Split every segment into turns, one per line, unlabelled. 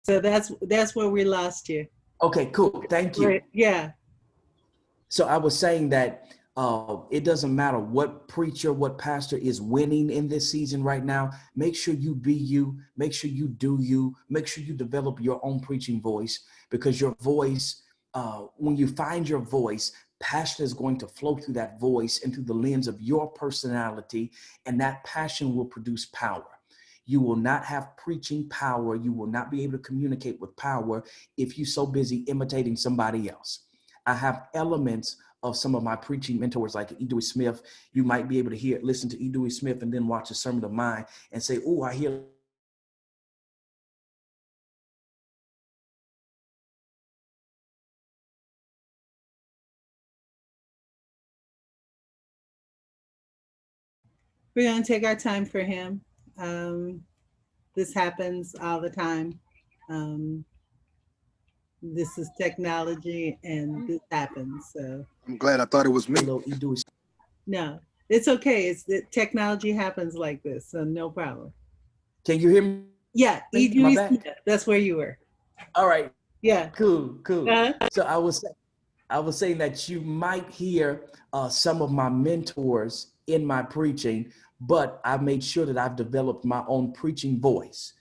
So that's where we lost you.
Okay, cool. Thank you.
Right. Yeah.
So I was saying that it doesn't matter what preacher, what pastor is winning in this season right now. Make sure you be you. Make sure you do you. Make sure you develop your own preaching voice, because your voice, when you find your voice, passion is going to flow through that voice and through the lens of your personality, and that passion will produce power. You will not have preaching power. You will not be able to communicate with power if you're so busy imitating somebody else. I have elements of some of my preaching mentors, like E. Dewey Smith. You might be able to listen to E. Dewey Smith and then watch a sermon of mine and say, oh, I hear
We're going to take our time for him. Um, this happens all the time. Um, this is technology and this happens. So
I'm glad. I thought it was
a
me.
little E. Dewey.
no, it's okay. It's that technology happens like this. So no problem.
Can you hear me?
Yeah.
Am I back?
That's where you were.
All right,
Yeah.
cool.
Uh,
So I was saying that you might hear some of my mentors in my preaching, but I made sure that I've developed my own preaching voice,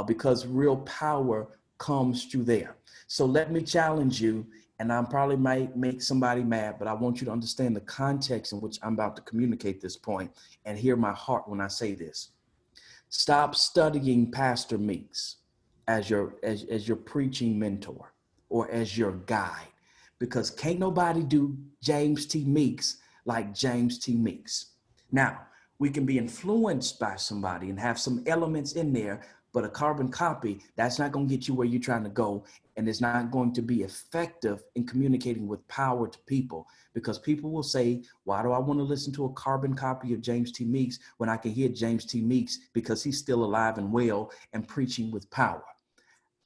because real power comes through there. So let me challenge you, and I probably might make somebody mad, but I want you to understand the context in which I'm about to communicate this point and hear my heart when I say this. Stop studying Pastor Meeks as your preaching mentor or as your guide, because can't nobody do James T. Meeks like James T. Meeks. Now, we can be influenced by somebody and have some elements in there, but a carbon copy, that's not going to get you where you're trying to go, and it's not going to be effective in communicating with power to people, because people will say, why do I want to listen to a carbon copy of James T. Meeks when I can hear James T. Meeks because he's still alive and well and preaching with power?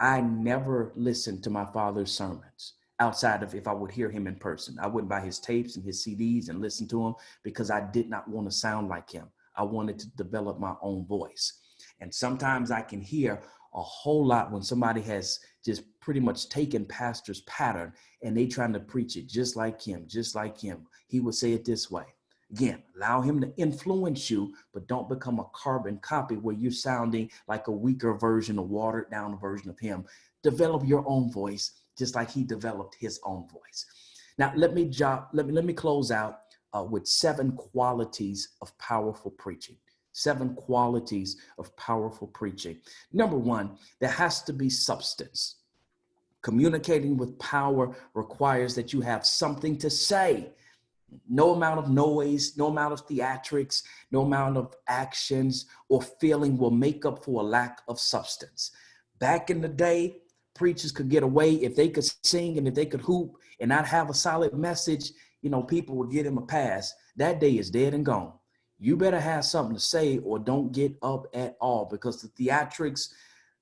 I never listened to my father's sermons outside of if I would hear him in person. I wouldn't buy his tapes and his CDs and listen to him because I did not want to sound like him. I wanted to develop my own voice. And sometimes I can hear a whole lot when somebody has just pretty much taken pastor's pattern and they trying to preach it just like him, just like him. He would say it this way. Again, allow him to influence you, but don't become a carbon copy where you're sounding like a weaker version, a watered down version of him. Develop your own voice, just like he developed his own voice. Now, let me close out with 7 qualities of powerful preaching. 7 qualities of powerful preaching. Number 1, there has to be substance. Communicating with power requires that you have something to say. No amount of noise, no amount of theatrics, no amount of actions or feeling will make up for a lack of substance. Back in the day, preachers could get away if they could sing and if they could hoop and not have a solid message, people would get him a pass. That day is dead and gone. You better have something to say or don't get up at all, because the theatrics,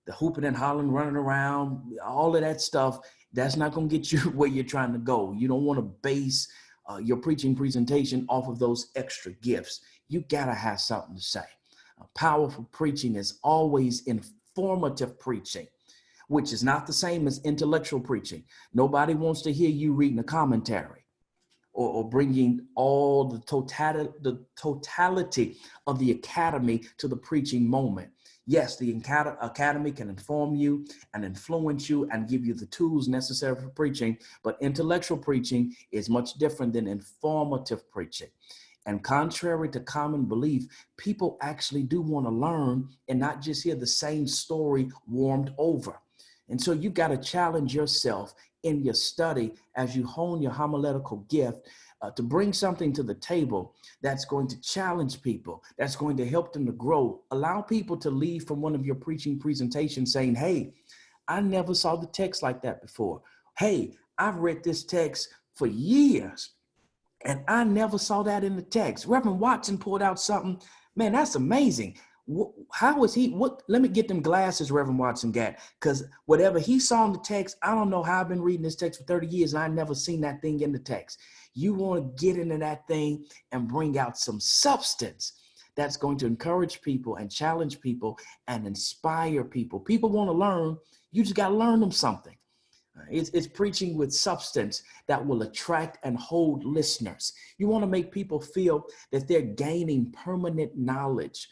the hooping and hollering, running around, all of that stuff, that's not going to get you where you're trying to go. You don't want to base your preaching presentation off of those extra gifts. You got to have something to say. Powerful preaching is always informative preaching, which is not the same as intellectual preaching. Nobody wants to hear you reading a commentary or bringing all the totality of the academy to the preaching moment. Yes, the academy can inform you and influence you and give you the tools necessary for preaching, but intellectual preaching is much different than informative preaching. And contrary to common belief, people actually do want to learn and not just hear the same story warmed over. And so you got to challenge yourself in your study as you hone your homiletical gift to bring something to the table that's going to challenge people, that's going to help them to grow. Allow people to leave from one of your preaching presentations saying, hey, I never saw the text like that before. Hey, I've read this text for years and I never saw that in the text. Reverend Watson pulled out something. Man, that's amazing. How was he? Let me get them glasses Reverend Watson got, because whatever he saw in the text, I don't know how I've been reading this text for 30 years and I never seen that thing in the text. You want to get into that thing and bring out some substance that's going to encourage people and challenge people and inspire people. People want to learn. You just got to learn them something. It's preaching with substance that will attract and hold listeners. You want to make people feel that they're gaining permanent knowledge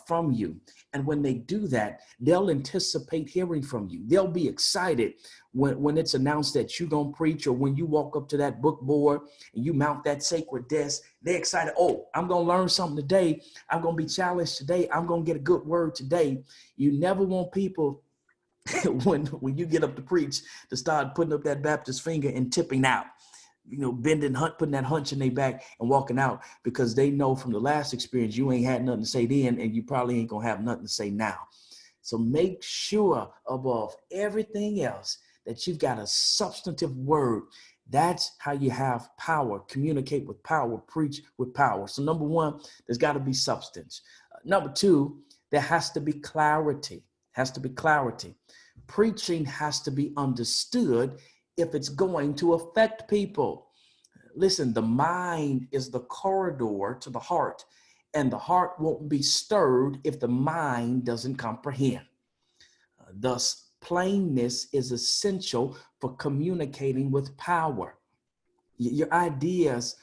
from you. And when they do that, they'll anticipate hearing from you. They'll be excited when it's announced that you're going to preach, or when you walk up to that book board and you mount that sacred desk. They're excited. Oh, I'm going to learn something today. I'm going to be challenged today. I'm going to get a good word today. You never want people when you get up to preach to start putting up that Baptist finger and tipping out, bending, putting that hunch in their back and walking out, because they know from the last experience you ain't had nothing to say then, and you probably ain't gonna have nothing to say now. So make sure above everything else that you've got a substantive word. That's how you have power. Communicate with power, preach with power. So number one, there's got to be substance. Number two, there has to be clarity. Preaching has to be understood if it's going to affect people. Listen, the mind is the corridor to the heart, and the heart won't be stirred if the mind doesn't comprehend. Thus, plainness is essential for communicating with power. Your ideas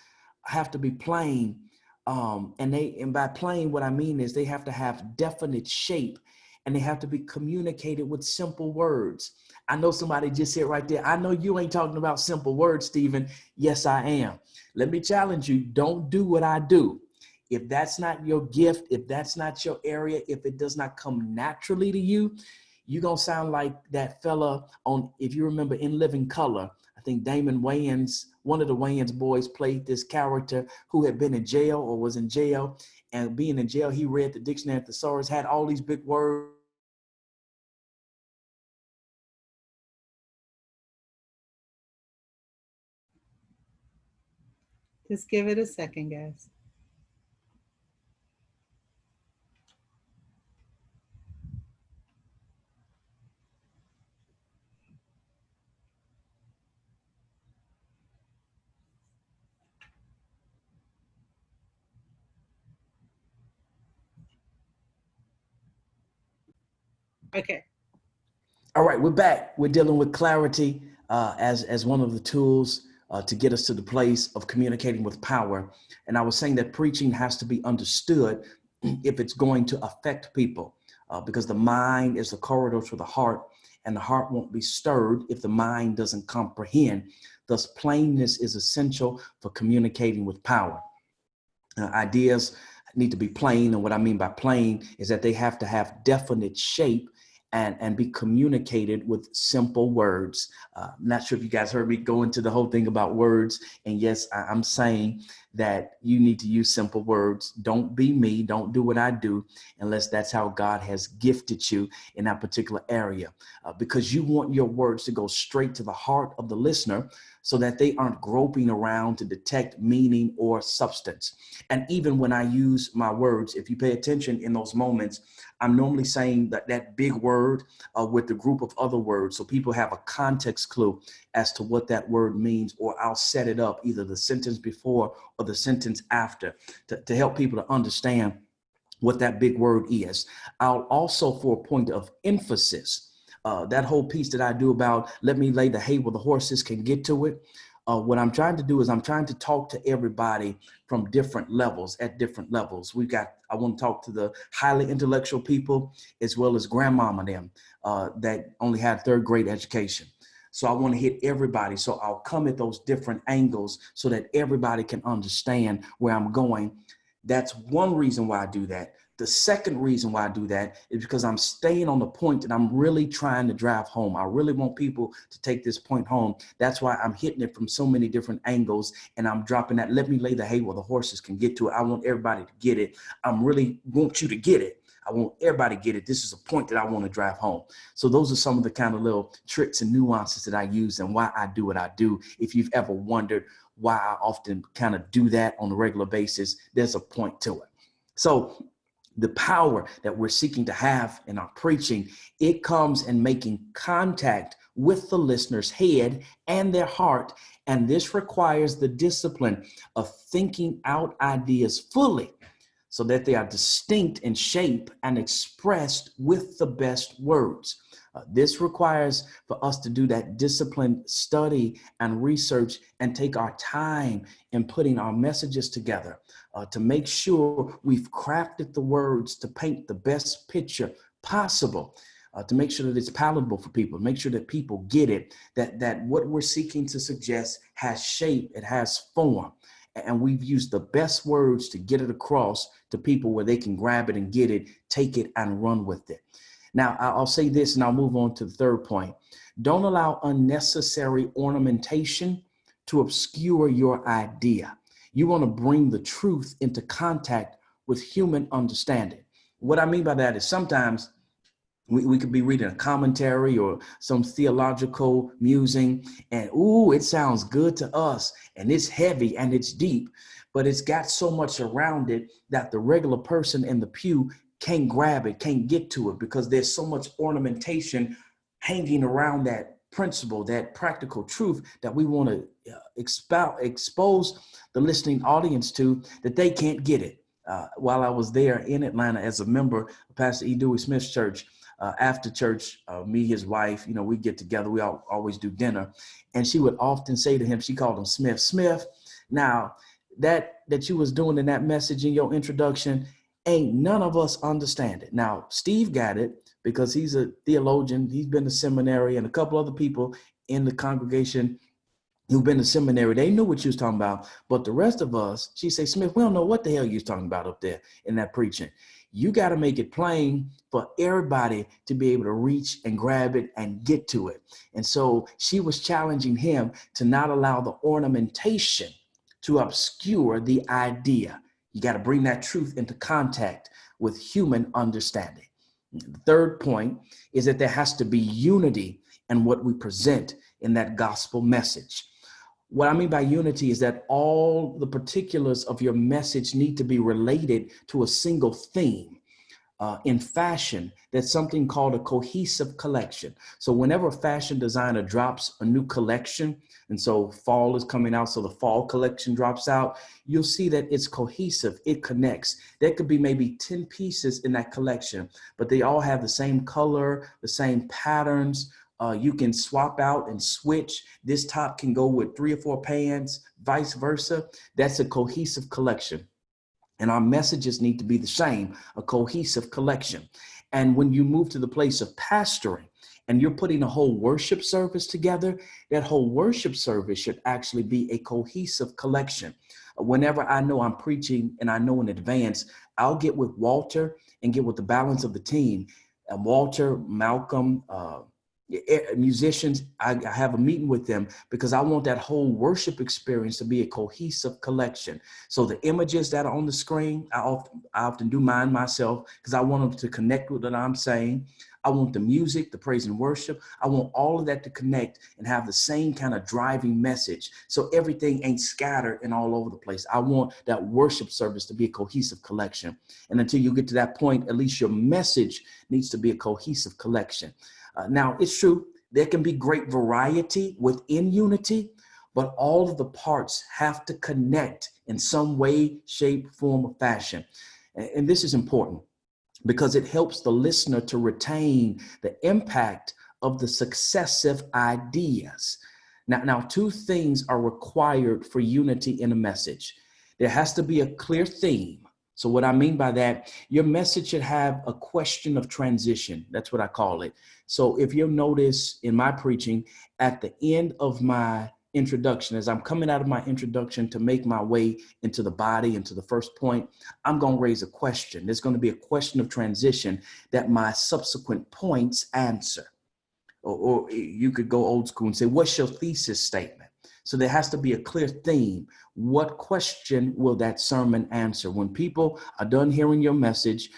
have to be plain, and by plain, what I mean is they have to have definite shape, and they have to be communicated with simple words. I know somebody just said right there, I know you ain't talking about simple words, Stephen. Yes, I am. Let me challenge you. Don't do what I do. If that's not your gift, if that's not your area, if it does not come naturally to you, you're going to sound like that fella on, if you remember, In Living Color. I think Damon Wayans, one of the Wayans boys, played this character who had been in jail or was in jail. And being in jail, he read the dictionary thesaurus, had all these big words.
Just give it a second, guys. Okay.
All right, we're back. We're dealing with clarity as one of the tools to get us to the place of communicating with power. And I was saying that preaching has to be understood if it's going to affect people, because the mind is the corridor to the heart, and the heart won't be stirred if the mind doesn't comprehend. Thus, plainness is essential for communicating with power. Ideas need to be plain, and what I mean by plain is that they have to have definite shape and be communicated with simple words. Not sure if you guys heard me go into the whole thing about words. And yes, I'm saying that you need to use simple words. Don't be me. Don't do what I do unless that's how God has gifted you in that particular area, because you want your words to go straight to the heart of the listener so that they aren't groping around to detect meaning or substance. And even when I use my words, if you pay attention in those moments, I'm normally saying that big word with the group of other words, so people have a context clue as to what that word means, or I'll set it up, either the sentence before or the sentence after, to help people to understand what that big word is. I'll also, for a point of emphasis, that whole piece that I do about let me lay the hay where the horses can get to it. What I'm trying to do is I'm trying to talk to everybody from different levels, at different levels. I want to talk to the highly intellectual people as well as grandmama them that only had third grade education. So I want to hit everybody. So I'll come at those different angles so that everybody can understand where I'm going. That's one reason why I do that. The second reason why I do that is because I'm staying on the point that I'm really trying to drive home. I really want people to take this point home. That's why I'm hitting it from so many different angles, and I'm dropping that. Let me lay the hay where the horses can get to it. I want everybody to get it. I really want you to get it. I want everybody to get it. This is a point that I want to drive home. So those are some of the kind of little tricks and nuances that I use and why I do what I do. If you've ever wondered why I often kind of do that on a regular basis, there's a point to it. So the power that we're seeking to have in our preaching, it comes in making contact with the listener's head and their heart. And this requires the discipline of thinking out ideas fully so that they are distinct in shape and expressed with the best words. This requires for us to do that disciplined study and research and take our time in putting our messages together to make sure we've crafted the words to paint the best picture possible, to make sure that it's palatable for people, make sure that people get it, that what we're seeking to suggest has shape, it has form. And we've used the best words to get it across to people where they can grab it and get it, take it and run with it. Now, I'll say this and I'll move on to the third point. Don't allow unnecessary ornamentation to obscure your idea. You want to bring the truth into contact with human understanding. What I mean by that is sometimes we could be reading a commentary or some theological musing and, ooh, it sounds good to us and it's heavy and it's deep, but it's got so much around it that the regular person in the pew can't grab it, can't get to it because there's so much ornamentation hanging around that principle, that practical truth that we want to expose the listening audience to, that they can't get it. While I was there in Atlanta as a member of Pastor E. Dewey Smith's church, after church, me, his wife, we get together, we always do dinner. And she would often say to him, she called him Smith, now that you was doing in that message in your introduction, ain't none of us understand it. Now, Steve got it because he's a theologian. He's been to seminary, and a couple other people in the congregation who've been to seminary, they knew what you was talking about. But the rest of us, she say, Smith, we don't know what the hell you was talking about up there in that preaching. You got to make it plain for everybody to be able to reach and grab it and get to it. And so she was challenging him to not allow the ornamentation to obscure the idea. You got to bring that truth into contact with human understanding. The third point is that there has to be unity in what we present in that gospel message. What I mean by unity is that all the particulars of your message need to be related to a single theme. In fashion, that's something called a cohesive collection. So whenever a fashion designer drops a new collection, and so fall is coming out, so the fall collection drops out, you'll see that it's cohesive, it connects. There could be maybe 10 pieces in that collection, but they all have the same color, the same patterns. You can swap out and switch. This top can go with 3 or 4 pants, vice versa. That's a cohesive collection. And our messages need to be the same, a cohesive collection. And when you move to the place of pastoring and you're putting a whole worship service together, that whole worship service should actually be a cohesive collection. Whenever I know I'm preaching and I know in advance, I'll get with Walter and get with the balance of the team. Walter, Malcolm, musicians, I have a meeting with them because I want that whole worship experience to be a cohesive collection. So the images that are on the screen, I often do mine myself because I want them to connect with what I'm saying. I want the music, the praise and worship. I want all of that to connect and have the same kind of driving message. So everything ain't scattered and all over the place. I want that worship service to be a cohesive collection. And until you get to that point, at least your message needs to be a cohesive collection. Now, it's true, there can be great variety within unity, but all of the parts have to connect in some way, shape, form, or fashion. And this is important because it helps the listener to retain the impact of the successive ideas. Now, 2 things are required for unity in a message. There has to be a clear theme. So what I mean by that, your message should have a question of transition. That's what I call it. So if you'll notice in my preaching, at the end of my introduction, as I'm coming out of my introduction to make my way into the body, into the first point, I'm going to raise a question. There's going to be a question of transition that my subsequent points answer. Or you could go old school and say, what's your thesis statement? So there has to be a clear theme. What question will that sermon answer? When people are done hearing your message,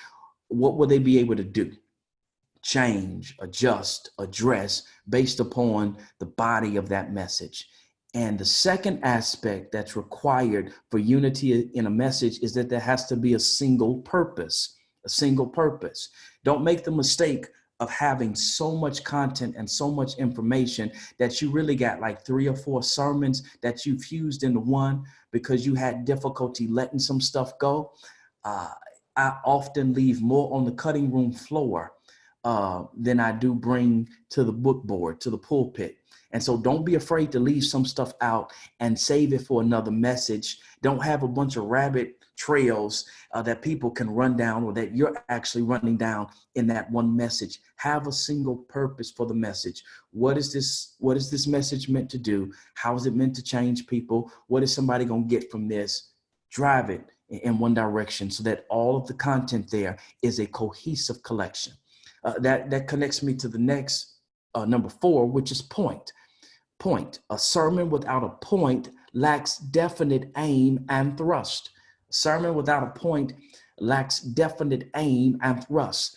what will they be able to do? Change, adjust, address based upon the body of that message. And the second aspect that's required for unity in a message is that there has to be a single purpose, a single purpose. Don't make the mistake of having so much content and so much information that you really got like 3 or 4 sermons that you fused into one because you had difficulty letting some stuff go. I often leave more on the cutting room floor than I do bring to the book board, to the pulpit. And so don't be afraid to leave some stuff out and save it for another message. Don't have a bunch of rabbit trails that people can run down, or that you're actually running down in that one message. Have a single purpose for the message. What is this message meant to do? How is it meant to change people? What is somebody going to get from this? Drive it in one direction so that all of the content there is a cohesive collection. That connects me to the next number 4, which is point. Point. A sermon without a point lacks definite aim and thrust. A sermon without a point lacks definite aim and thrust.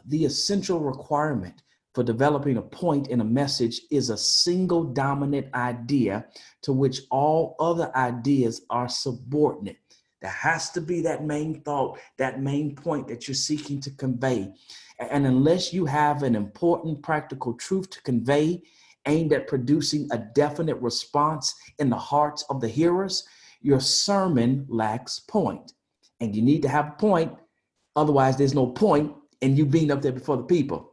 The essential requirement for developing a point in a message is a single dominant idea to which all other ideas are subordinate. There has to be that main thought, that main point that you're seeking to convey. And unless you have an important practical truth to convey aimed at producing a definite response in the hearts of the hearers, your sermon lacks point. And you need to have a point. Otherwise, there's no point in you being up there before the people.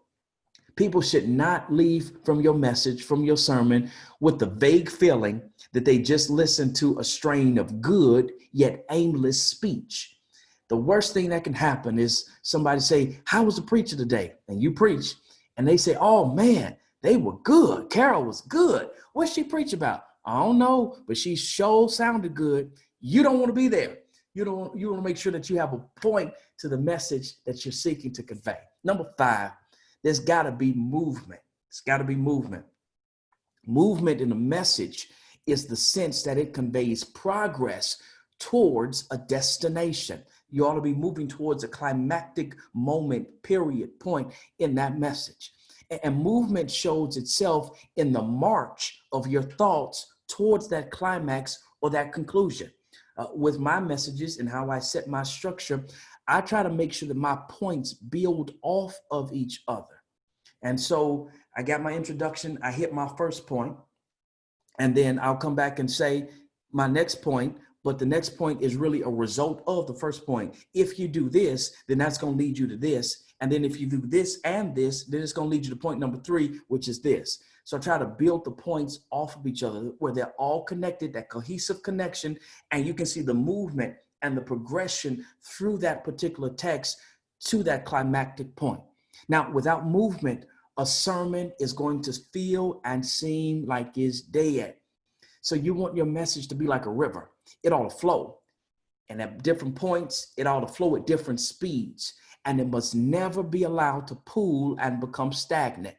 People should not leave from your message, from your sermon, with the vague feeling that they just listened to a strain of good yet aimless speech. The worst thing that can happen is somebody say, "How was the preacher today?" And you preach, and they say, "Oh man, they were good. Carol was good. What'd she preach about?" "I don't know, but she sure sounded good." You don't want to be there. You want to make sure that you have a point to the message that you're seeking to convey. Number 5, there's got to be movement. It's got to be movement. Movement in a message is the sense that it conveys progress towards a destination. You ought to be moving towards a climactic moment, period, point in that message. And movement shows itself in the march of your thoughts towards that climax or that conclusion. With my messages and how I set my structure, I try to make sure that my points build off of each other. And so I got my introduction, I hit my first point, and then I'll come back and say my next point, but the next point is really a result of the first point. If you do this, then that's going to lead you to this. And then if you do this and this, then it's going to lead you to point number 3, which is this. So I try to build the points off of each other where they're all connected, that cohesive connection, and you can see the movement and the progression through that particular text to that climactic point. Now, without movement, a sermon is going to feel and seem like it's dead. So you want your message to be like a river. It ought to flow. And at different points, it ought to flow at different speeds. And it must never be allowed to pool and become stagnant.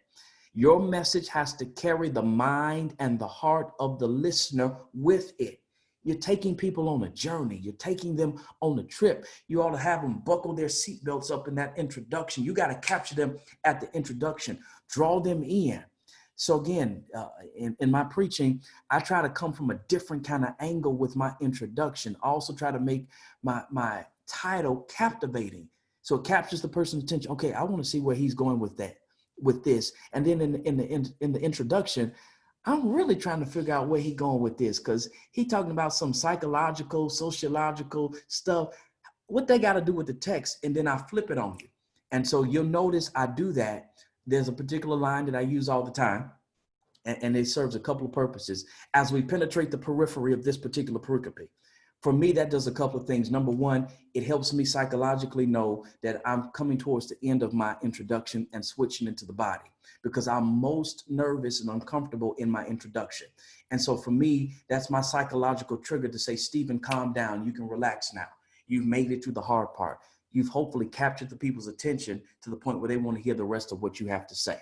Your message has to carry the mind and the heart of the listener with it. You're taking people on a journey. You're taking them on a trip. You ought to have them buckle their seatbelts up in that introduction. You got to capture them at the introduction, draw them in. So again, in my preaching, I try to come from a different kind of angle with my introduction. I also try to make my title captivating. So it captures the person's attention. Okay, I want to see where he's going with this. And then in the introduction, I'm really trying to figure out where he's going with this, because he's talking about some psychological, sociological stuff. What they got to do with the text? And then I flip it on you. And so you'll notice I do that. There's a particular line that I use all the time, and it serves a couple of purposes. As we penetrate the periphery of this particular pericope, for me, that does a couple of things. Number one, it helps me psychologically know that I'm coming towards the end of my introduction and switching into the body, because I'm most nervous and uncomfortable in my introduction. And so for me, that's my psychological trigger to say, "Stephen, calm down. You can relax now. You've made it through the hard part. You've hopefully captured the people's attention to the point where they want to hear the rest of what you have to say."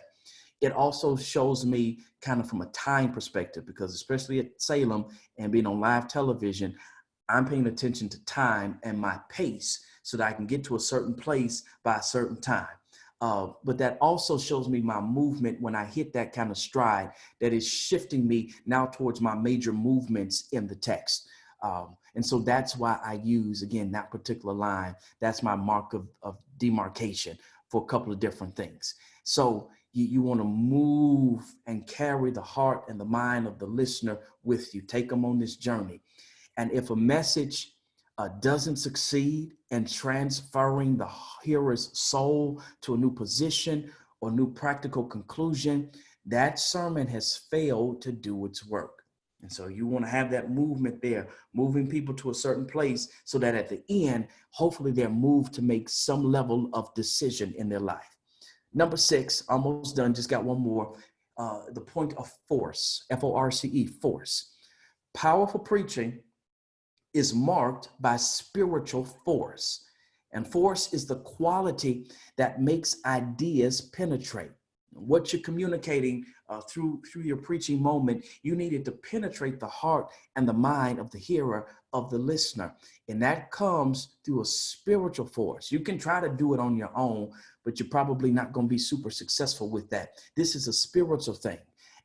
It also shows me kind of from a time perspective, because especially at Salem and being on live television, I'm paying attention to time and my pace so that I can get to a certain place by a certain time. But that also shows me my movement when I hit that kind of stride that is shifting me now towards my major movements in the text. And so that's why I use, again, that particular line. That's my mark of demarcation for a couple of different things. So you want to move and carry the heart and the mind of the listener with you. Take them on this journey. And if a message doesn't succeed in transferring the hearer's soul to a new position or new practical conclusion, that sermon has failed to do its work. And so you want to have that movement there, moving people to a certain place so that at the end, hopefully they're moved to make some level of decision in their life. Number 6, almost done, just got one more. The point of force, F-O-R-C-E, force. Powerful preaching is marked by spiritual force. And force is the quality that makes ideas penetrate. What you're communicating through your preaching moment, you need it to penetrate the heart and the mind of the hearer, of the listener. And that comes through a spiritual force. You can try to do it on your own, but you're probably not going to be super successful with that. This is a spiritual thing.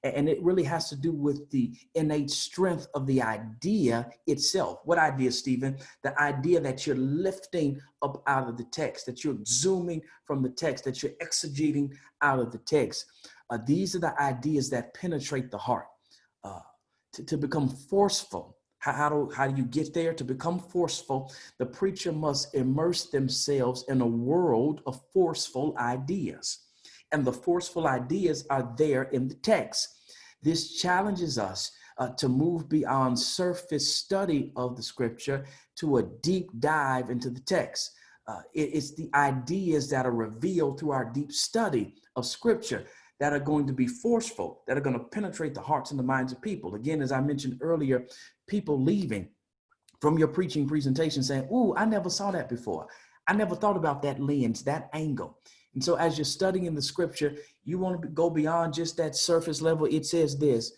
And it really has to do with the innate strength of the idea itself. What idea, Stephen? The idea that you're lifting up out of the text, that you're zooming from the text, that you're exegeting out of the text. These are the ideas that penetrate the heart. To become forceful, how do you get there? To become forceful, the preacher must immerse themselves in a world of forceful ideas. And the forceful ideas are there in the text. This challenges us to move beyond surface study of the scripture to a deep dive into the text. It's the ideas that are revealed through our deep study of scripture that are going to be forceful, that are going to penetrate the hearts and the minds of people. Again, as I mentioned earlier, people leaving from your preaching presentation saying, "Ooh, I never saw that before. I never thought about that lens, that angle." And so as you're studying the scripture, you want to go beyond just that surface level. It says this.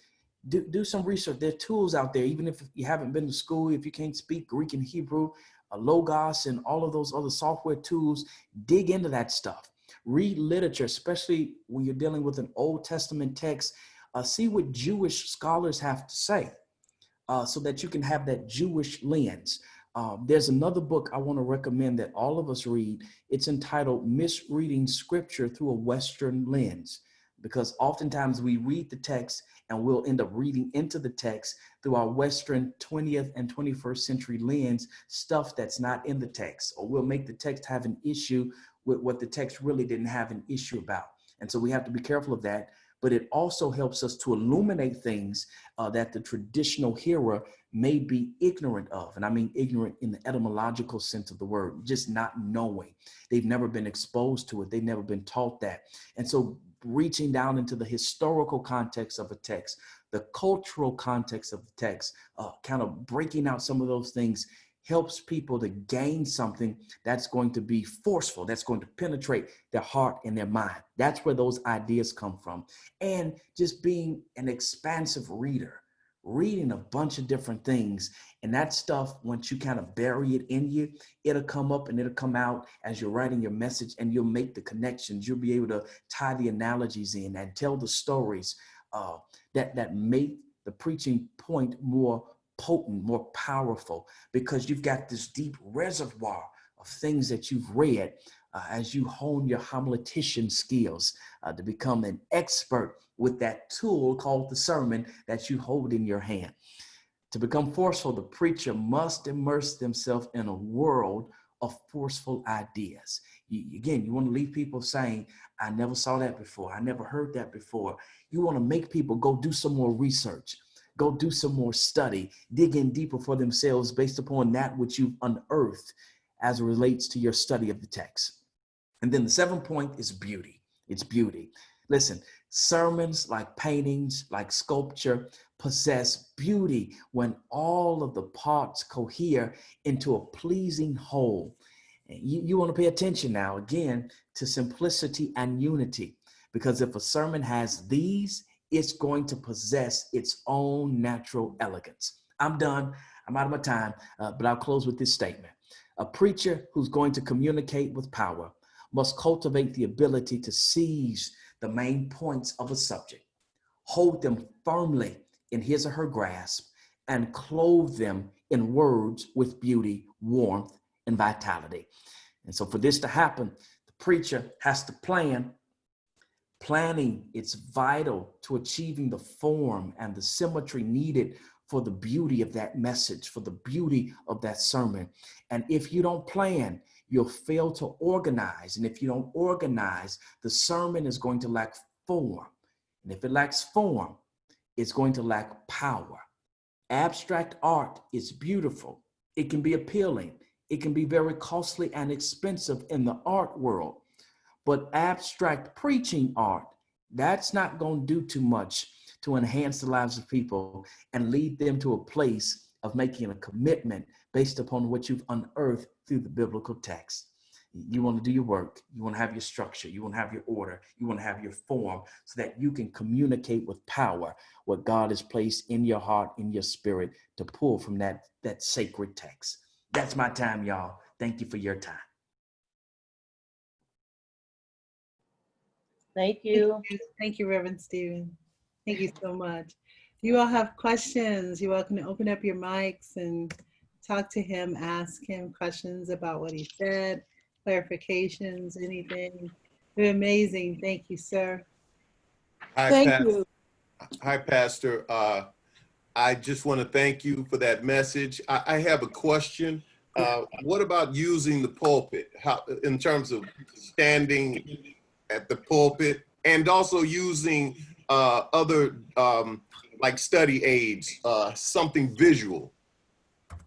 Do some research. There are tools out there, even if you haven't been to school, if you can't speak Greek and Hebrew, Logos and all of those other software tools, dig into that stuff. Read literature, especially when you're dealing with an Old Testament text. See what Jewish scholars have to say so that you can have that Jewish lens. There's another book I want to recommend that all of us read. It's entitled Misreading Scripture Through a Western Lens, because oftentimes we read the text and we'll end up reading into the text through our Western 20th and 21st century lens, stuff that's not in the text, or we'll make the text have an issue with what the text really didn't have an issue about. And so we have to be careful of that. But it also helps us to illuminate things that the traditional hearer may be ignorant of. And I mean ignorant in the etymological sense of the word, just not knowing. They've never been exposed to it. They've never been taught that. And so reaching down into the historical context of a text, the cultural context of the text, kind of breaking out some of those things helps people to gain something that's going to be forceful, that's going to penetrate their heart and their mind. That's where those ideas come from. And just being an expansive reader, reading a bunch of different things. And that stuff, once you kind of bury it in you, it'll come up and it'll come out as you're writing your message, and you'll make the connections. You'll be able to tie the analogies in and tell the stories that make the preaching point more potent, more powerful, because you've got this deep reservoir of things that you've read as you hone your homiletician skills to become an expert with that tool called the sermon that you hold in your hand. To become forceful, the preacher must immerse themselves in a world of forceful ideas. Again, you want to leave people saying, "I never saw that before. I never heard that before." You want to make people go do some more research. Go do some more study, dig in deeper for themselves based upon that which you've unearthed as it relates to your study of the text. And then the 7th point is beauty. It's beauty. Listen, sermons like paintings, like sculpture, possess beauty when all of the parts cohere into a pleasing whole. You want to pay attention now, again, to simplicity and unity, because if a sermon has these, it's going to possess its own natural elegance. I'm done. I'm out of my time, but I'll close with this statement. A preacher who's going to communicate with power must cultivate the ability to seize the main points of a subject, hold them firmly in his or her grasp, and clothe them in words with beauty, warmth, and vitality. And so for this to happen, the preacher has to plan. Planning, it's vital to achieving the form and the symmetry needed for the beauty of that message, for the beauty of that sermon. And if you don't plan, you'll fail to organize. And if you don't organize, the sermon is going to lack form. And if it lacks form, it's going to lack power. Abstract art is beautiful. It can be appealing. It can be very costly and expensive in the art world. But abstract preaching art, that's not going to do too much to enhance the lives of people and lead them to a place of making a commitment based upon what you've unearthed through the biblical text. You want to do your work. You want to have your structure. You want to have your order. You want to have your form so that you can communicate with power what God has placed in your heart, in your spirit, to pull from that sacred text. That's my time, y'all. Thank you for your time.
Thank you.
Thank you, Reverend Stephen. Thank you so much. If you all have questions, you're welcome to open up your mics and talk to him, ask him questions about what he said, clarifications, anything. You're amazing. Thank you, sir.
Thank you. Hi, Pastor. I just want to thank you for that message. I have a question. What about using the pulpit? How, in terms of standing at the pulpit and also using other like study aids, something visual?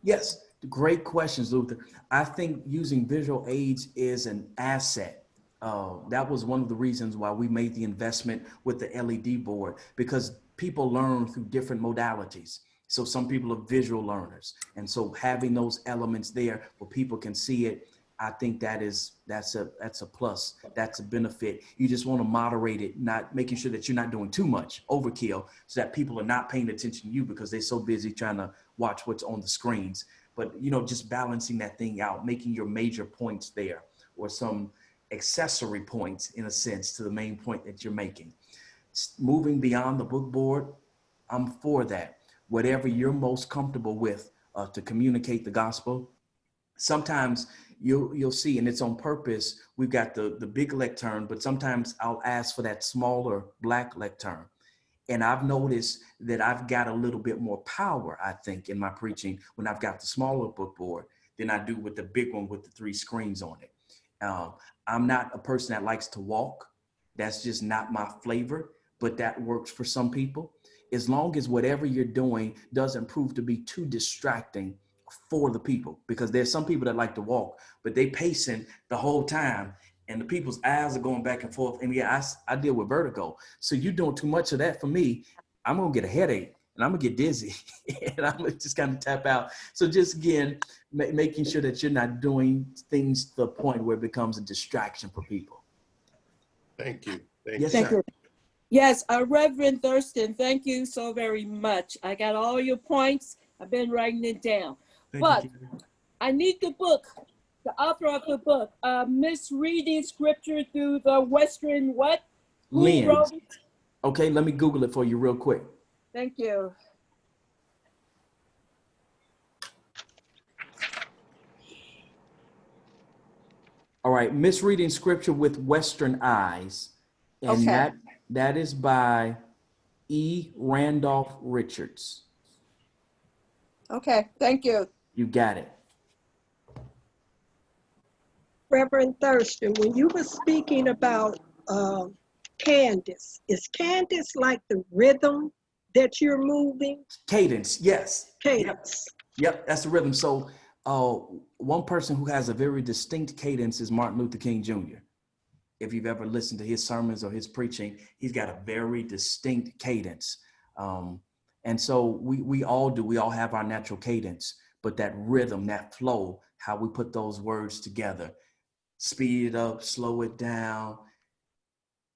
Yes, great questions, Luther. I think using visual aids is an asset. That was one of the reasons why we made the investment with the LED board, because people learn through different modalities. So some people are visual learners. And so having those elements there where people can see it, I think that's a plus. That's a benefit. You just want to moderate it, not making sure that you're not doing too much overkill so that people are not paying attention to you because they're so busy trying to watch what's on the screens. But, just balancing that thing out, making your major points there or some accessory points, in a sense, to the main point that you're making. Moving beyond the book board, I'm for that. Whatever you're most comfortable with to communicate the gospel. Sometimes you'll see, and it's on purpose, we've got the big lectern, but sometimes I'll ask for that smaller black lectern. And I've noticed that I've got a little bit more power, I think, in my preaching when I've got the smaller book board than I do with the big one with the 3 screens on it. I'm not a person that likes to walk. That's just not my flavor, but that works for some people. As long as whatever you're doing doesn't prove to be too distracting for the people, because there's some people that like to walk, but they pacing the whole time and the people's eyes are going back and forth. And yeah, I deal with vertigo. So you're doing too much of that for me. I'm going to get a headache and I'm going to get dizzy and I'm going to just kind of tap out. So just again, making sure that you're not doing things to the point where it becomes a distraction for people.
Thank you.
Yes,
Thank
sir.
you. Yes, Reverend Thurston, thank you so very much. I got all your points. I've been writing it down. But I need the book, the author of the book, misreading scripture through the Western what? Who
Lens.
wrote it?
Okay, let me Google it for you real quick.
Thank you.
All right, misreading scripture with Western eyes. And
Okay.
that is by E. Randolph Richards.
Okay, thank you.
You got it.
Reverend Thurston, when you were speaking about Candace, is Candace like the rhythm that you're moving?
Cadence, yes.
Cadence.
Yep, that's the rhythm. So one person who has a very distinct cadence is Martin Luther King Jr. If you've ever listened to his sermons or his preaching, he's got a very distinct cadence. And so we all do, we all have our natural cadence, but that rhythm, that flow, how we put those words together, speed it up, slow it down.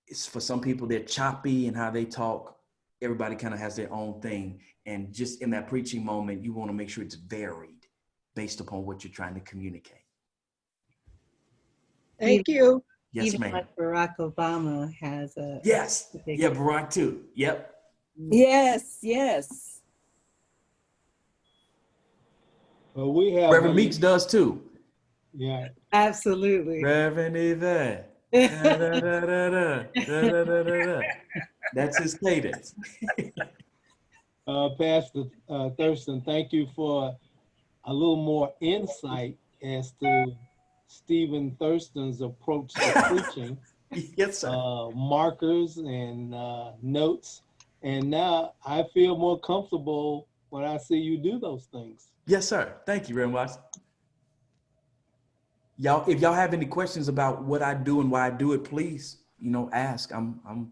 It's for some people, they're choppy in how they talk. Everybody kind of has their own thing. And just in that preaching moment, you want to make sure it's varied based upon what you're trying to communicate.
Thank you.
Yes,
Even
ma'am.
like Barack Obama has a.
Yes. Yeah, Barack too. Yep.
Yes, yes.
Well, we have
Reverend Meeks does too.
Yeah.
Absolutely.
Reverend Yvette. That's his cadence.
Pastor Thurston, thank you for a little more insight as to Stephen Thurston's approach to preaching,
Yes, sir.
markers and notes. And now I feel more comfortable when I see you do those things.
Yes, sir. Thank you very much. Y'all, if y'all have any questions about what I do and why I do it, please, ask. I'm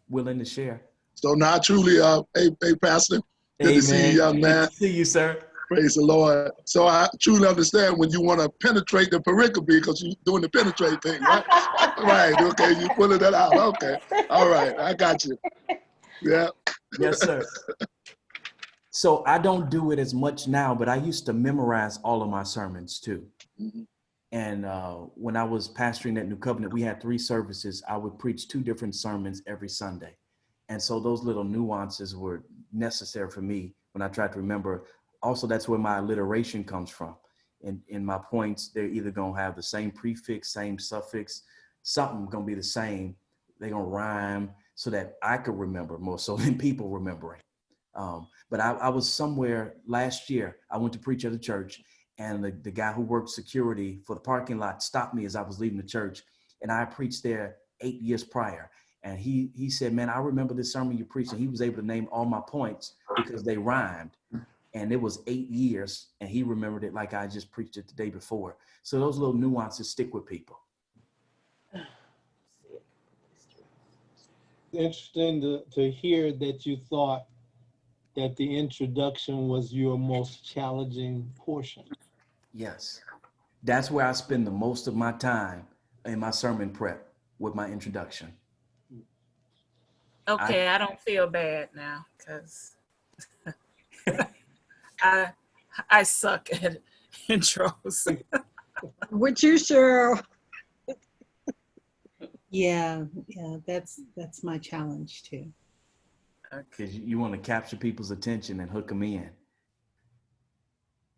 willing to share.
So now truly, hey, Pastor, good to see you, young
Good
man.
to see you, sir.
Praise the Lord. So I truly understand when you want to penetrate the pericope because you're doing the penetrate thing, right? Right, okay, you pulling that out. Okay, all right, I got you. Yeah.
Yes, sir. So I don't do it as much now, but I used to memorize all of my sermons too.
Mhm.
And when I was pastoring at New Covenant, we had 3 services. I would preach 2 different sermons every Sunday. And so those little nuances were necessary for me when I tried to remember. Also, that's where my alliteration comes from. In my points, they're either going to have the same prefix, same suffix, something going to be the same. They're going to rhyme so that I could remember more so than people remembering. But I was somewhere last year, I went to preach at a church, and the guy who worked security for the parking lot stopped me as I was leaving the church. And I preached there 8 years prior. And he said, man, I remember this sermon you preached. And he was able to name all my points because they rhymed. And it was 8 years. And he remembered it like I just preached it the day before. So those little nuances stick with people.
Interesting to hear that you thought that the introduction was your most challenging portion.
Yes. That's where I spend the most of my time in my sermon prep with my introduction.
Okay, I don't feel bad now because I suck at intros.
With you, Cheryl.
Yeah, that's my challenge too.
Because you want to capture people's attention and hook them in.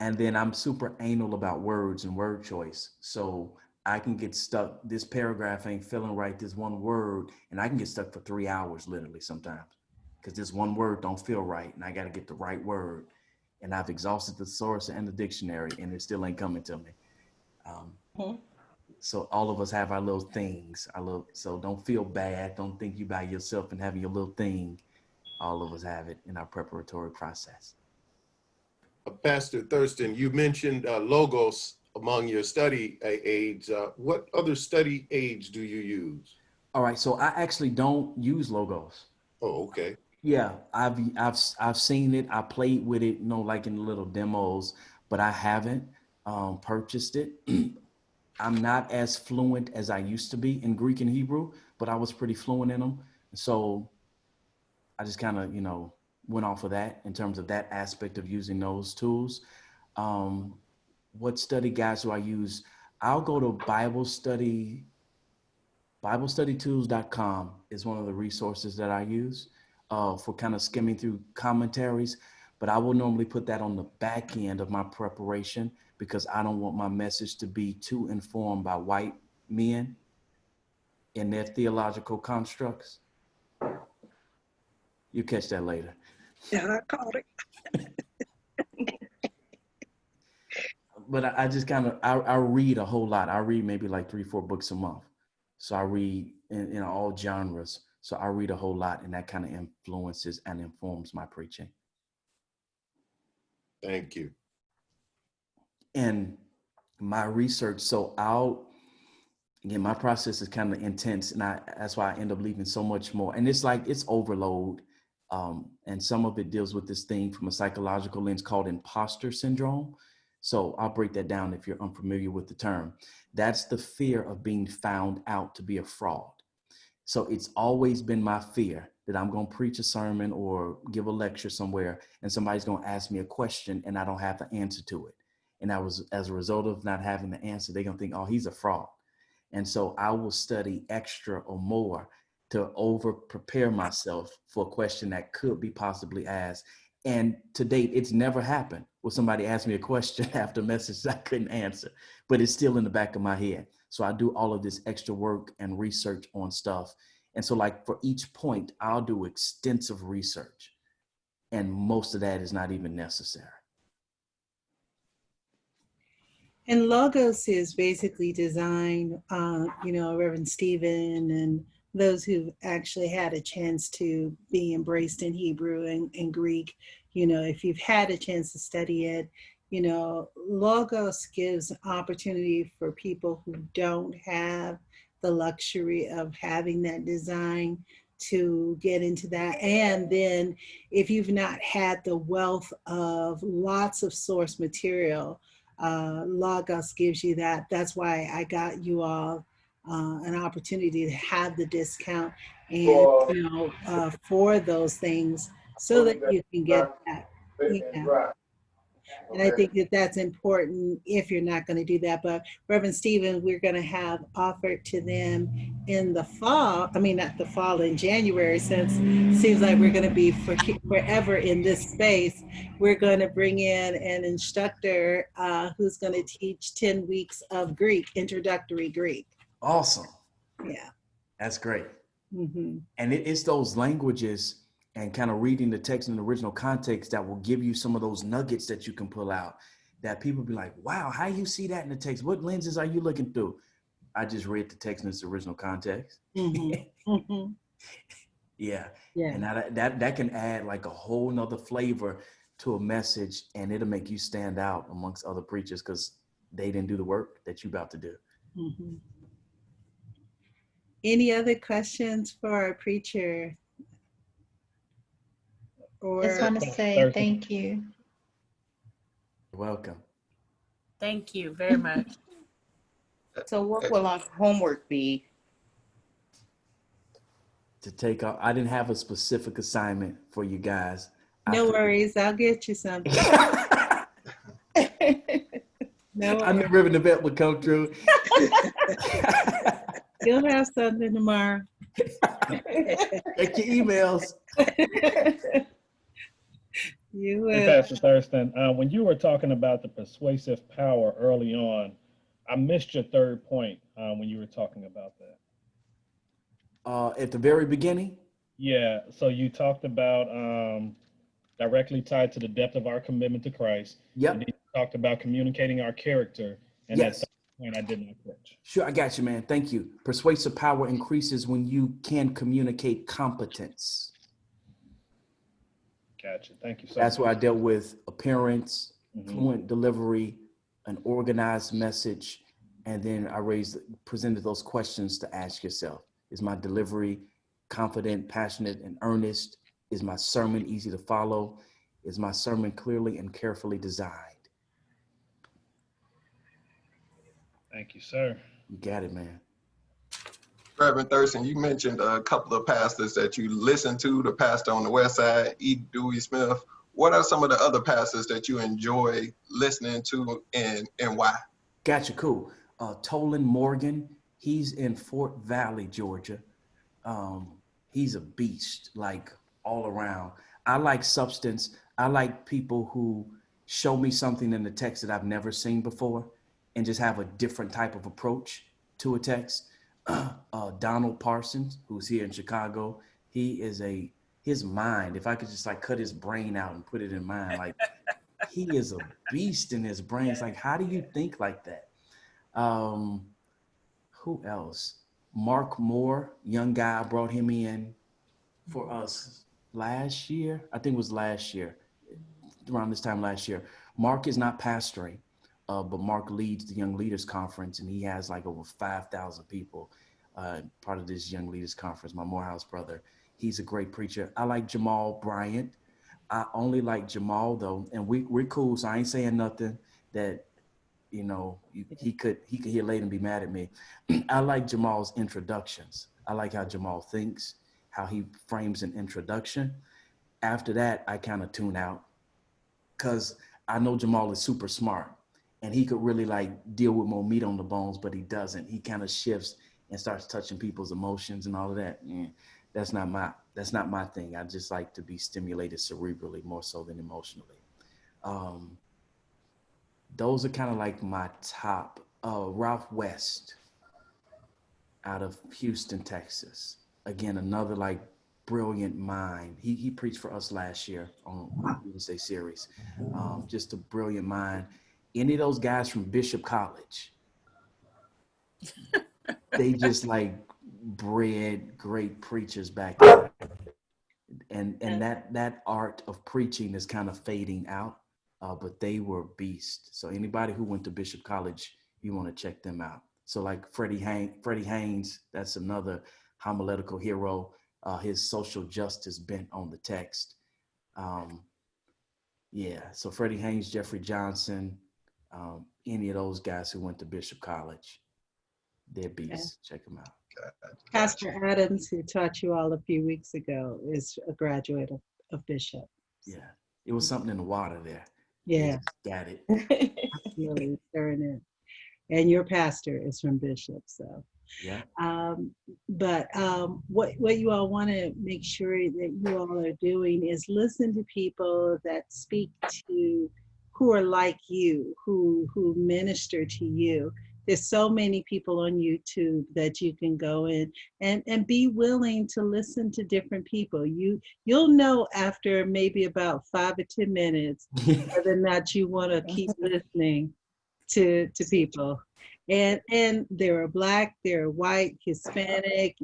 And then I'm super anal about words and word choice. So I can get stuck. This paragraph ain't feeling right, this one word, and I can get stuck for 3 hours literally sometimes because this one word don't feel right and I got to get the right word. And I've exhausted the source and the dictionary and it still ain't coming to me. So all of us have our little things. So don't feel bad. Don't think you by yourself and having your little thing. All of us have it in our preparatory process.
Pastor Thurston, you mentioned logos among your study aids. What other study aids do you use?
All right, so I actually don't use logos.
Oh, okay.
Yeah, I've seen it. I played with it, like in little demos, but I haven't purchased it. I'm not as fluent as I used to be in Greek and Hebrew, but I was pretty fluent in them. So I just kind of, went off of that in terms of that aspect of using those tools. What study guides do I use? I'll go to BibleStudyTools.com is one of the resources that I use for kind of skimming through commentaries, but I will normally put that on the back end of my preparation because I don't want my message to be too informed by white men and their theological constructs. You catch that later.
Yeah, I caught it.
But I just kind of, I read a whole lot. I read maybe like 3-4 books a month. So I read in all genres. So I read a whole lot and that kind of influences and informs my preaching.
Thank you.
And my research, so again, my process is kind of intense and that's why I end up leaving so much more. And it's like, it's overload. And some of it deals with this thing from a psychological lens called imposter syndrome. So I'll break that down if you're unfamiliar with the term. That's the fear of being found out to be a fraud. So it's always been my fear that I'm going to preach a sermon or give a lecture somewhere and somebody's going to ask me a question and I don't have the answer to it. And as a result of not having the answer, they're going to think, oh, he's a fraud. And so I will study extra or more to over prepare myself for a question that could be possibly asked. And to date, it's never happened where somebody asked me a question after a message I couldn't answer, but it's still in the back of my head. So I do all of this extra work and research on stuff. And so like for each point, I'll do extensive research and most of that is not even necessary.
And Logos is basically designed, Reverend Stephen and those who've actually had a chance to be embraced in Hebrew and Greek, if you've had a chance to study it, Logos gives opportunity for people who don't have the luxury of having that design to get into that. And then if you've not had the wealth of lots of source material, Logos gives you that. That's why I got you all an opportunity to have the discount and for those things so that you can get that. Yeah. And I think that that's important if you're not going to do that. But Reverend Stephen, we're going to have offered to them in the fall. I mean, not the fall, in January, since it seems like we're going to be forever in this space. We're going to bring in an instructor who's going to teach 10 weeks of Greek, introductory Greek.
Awesome.
Yeah.
That's great.
Mm-hmm.
And it's those languages and kind of reading the text in the original context that will give you some of those nuggets that you can pull out that people be like, wow, how you see that in the text? What lenses are you looking through? I just read the text in its original context.
Mm-hmm. Mm-hmm.
Yeah.
Yeah.
And that can add like a whole nother flavor to a message, and it'll make you stand out amongst other preachers because they didn't do the work that you about to do.
Mm-hmm. Any other questions for our preacher?
Just want to say thank you.
You're welcome.
Thank you very much.
So what will our homework be?
To take off, I didn't have a specific assignment for you guys.
No worries, I'll get you something. No,
I knew Ribbon the Vet would come true.
You'll have something tomorrow.
Check your emails.
You will.
Hey, Pastor Thurston, when you were talking about the persuasive power early on, I missed your third point when you were talking about that.
At the very beginning?
Yeah, so you talked about directly tied to the depth of our commitment to Christ.
Yep.
And then you talked about communicating our character. And
yes.
That point I did not catch.
Sure, I got you, man. Thank you. Persuasive power increases when you can communicate competence.
Gotcha. Thank you so
That's
much.
where I dealt with appearance, fluent delivery, an organized message, and then I presented those questions to ask yourself. Is my delivery confident, passionate, and earnest? Is my sermon easy to follow? Is my sermon clearly and carefully designed?
Thank you, sir.
You got it, man.
Reverend Thurston, you mentioned a couple of pastors that you listen to, the pastor on the west side, E. Dewey Smith. What are some of the other pastors that you enjoy listening to and why?
Gotcha, cool. Tolan Morgan, he's in Fort Valley, Georgia. He's a beast, like all around. I like substance. I like people who show me something in the text that I've never seen before and just have a different type of approach to a text. Donald Parsons, who's here in Chicago, his mind, if I could just like cut his brain out and put it in mine, like he is a beast in his brain. It's like, how do you think like that? Who else? Mark Moore, young guy, I brought him in for us last year. I think it was last year, around this time last year. Mark is not pastoring, but Mark leads the Young Leaders Conference, and he has like over 5,000 people part of this Young Leaders Conference, my Morehouse brother. He's a great preacher. I like Jamal Bryant. I only like Jamal, though, and we're cool, so I ain't saying nothing that, you know, he could hear later and be mad at me. I like Jamal's introductions. I like how Jamal thinks, how he frames an introduction. After that, I kind of tune out because I know Jamal is super smart and he could really like deal with more meat on the bones, but he doesn't. He kind of shifts and starts touching people's emotions and all of that. That's not my thing. I just like to be stimulated cerebrally more so than emotionally. Those are kind of like my top. Ralph West out of Houston, Texas. Again, another like brilliant mind. He preached for us last year on Wednesday series. Just a brilliant mind. any of those guys from Bishop College, they just like bred great preachers back then. And that art of preaching is kind of fading out, but they were beasts. So anybody who went to Bishop College, you want to check them out. So like Freddie Haynes, that's another homiletical hero. His social justice bent on the text. Yeah, so Freddie Haynes, Jeffrey Johnson, any of those guys who went to Bishop College, they're beasts. Check them out.
Pastor Adams, who taught you all a few weeks ago, is a graduate of Bishop.
Yeah, it was something in the water there.
Yeah.
Got it.
Really stirring it. And your pastor is from Bishop, so.
Yeah.
But what you all want to make sure that you all are doing is listen to people that speak to, who are like you, who minister to you. There's so many people on YouTube that you can go in and be willing to listen to different people. You'll know after maybe about 5 or 10 minutes whether or not you want to keep listening to people. And there are Black, there are white, Hispanic,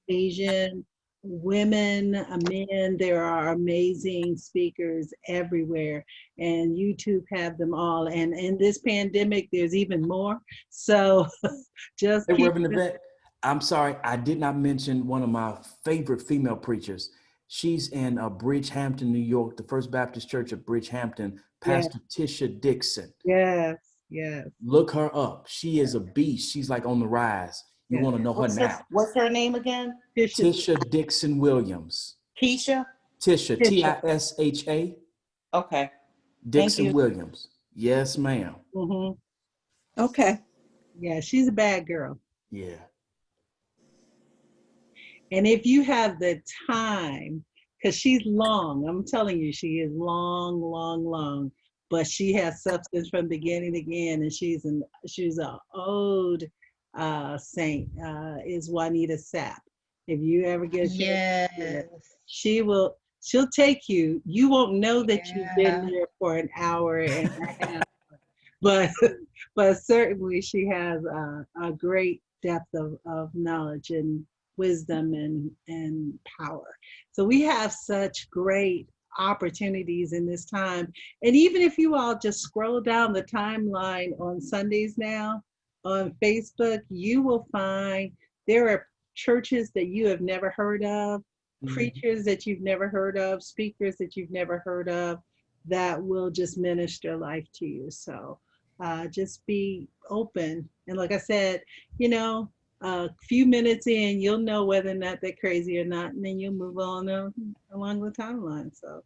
Asian, women, men. There are amazing speakers everywhere, and YouTube have them all. And in this pandemic, there's even more. So just
Hey,
keep
Reverend Yvette, I'm sorry, I did not mention one of my favorite female preachers. She's in Bridgehampton, New York, the First Baptist Church of Bridgehampton, Pastor Tisha Dixon.
Yes.
Look her up. She is a beast. She's like on the rise. You want to know her now.
What's her name again?
Tisha Dixon Williams.
Keisha?
Tisha, Tisha.
Okay.
Dixon Williams. Yes, ma'am.
Mm-hmm.
Okay.
Yeah, she's a bad girl.
Yeah.
And if you have the time, because she's long, I'm telling you, she is long, but she has substance from beginning to end, and she's an old saint, is Juanita Sept. If you ever get she'll take you. You won't know that you've been there for an hour and a half, but certainly she has a great depth of knowledge and wisdom and power. So we have such great opportunities in this time. And even if you all just scroll down the timeline on Sundays now on Facebook, you will find there are churches that you have never heard of, preachers that you've never heard of, speakers that you've never heard of, that will just minister life to you. So just be open. And like I said, a few minutes in, you'll know whether or not they're crazy or not, and then you'll move on along the timeline. So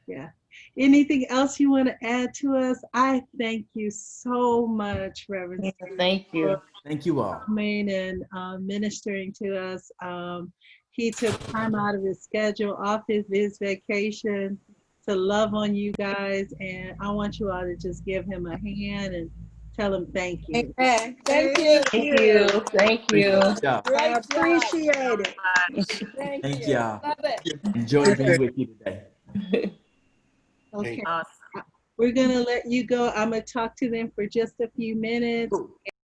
yeah. Anything else you want to add to us? I thank you so much, Reverend.
Thank you.
Thank you all.
Coming and ministering to us. He took time out of his schedule, off his vacation, to love on you guys, and I want you all to just give him a hand and tell him thank you.
Amen. Thank you.
Thank you.
I appreciate it.
Thank y'all.
Love it.
Enjoy being with you today.
Okay.
Awesome.
We're going to let you go. I'm going to talk to them for just a few minutes.